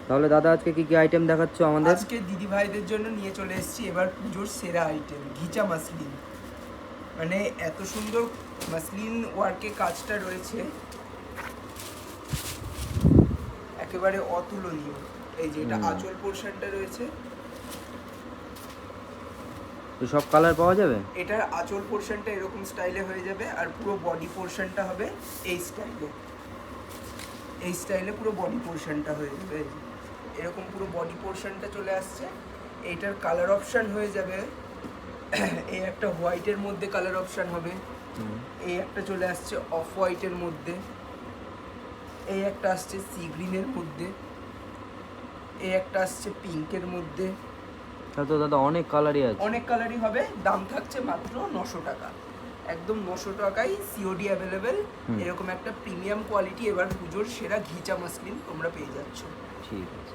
তাহলে দাদা আজকে কি কি আইটেম দেখাচ্ছ আমাদের? আজকে দিদি ভাইদের জন্য নিয়ে চলে এসেছি এবার পুজোর সেরা আইটেম ঘিচা মাসলিন। মানে এত সুন্দর মাসলিন ওয়ার্কে কাজটা রয়েছে, একেবারে অতুলনীয়। এই যে এটা আঁচল পোর্শনটা রয়েছে, তো সব কালার পাওয়া যাবে? এটার আঁচল পোর্শনটা এরকম স্টাইলে হয়ে যাবে, আর পুরো বডি পোর্শনটা হবে এই স্টাইলে। এই স্টাইলে পুরো বডি পোর্শনটা হয়ে যাবে, এই যে এরকম পুরো বডি পোর্শনটা চলে আসছে। এইটার কালার অপশান হয়ে যাবে এই একটা হোয়াইটের মধ্যে কালার অপশান হবে, এই একটা চলে আসছে অফ হোয়াইটের মধ্যে, এই একটা আসছে সি গ্রিনের মধ্যে, এই একটা আসছে পিঙ্কের মধ্যে। তাহলে তো দাদা অনেক কালারই আছে। অনেক কালারই হবে, দাম থাকছে মাত্র 900 টাকা। একদম 900 টাকায় সিওডি অ্যাভেলেবেল। এরকম একটা প্রিমিয়াম কোয়ালিটি এবার পুজোর সেরা ঘিচা মাসলিন তোমরা পেয়ে যাচ্ছ। ঠিক আছে।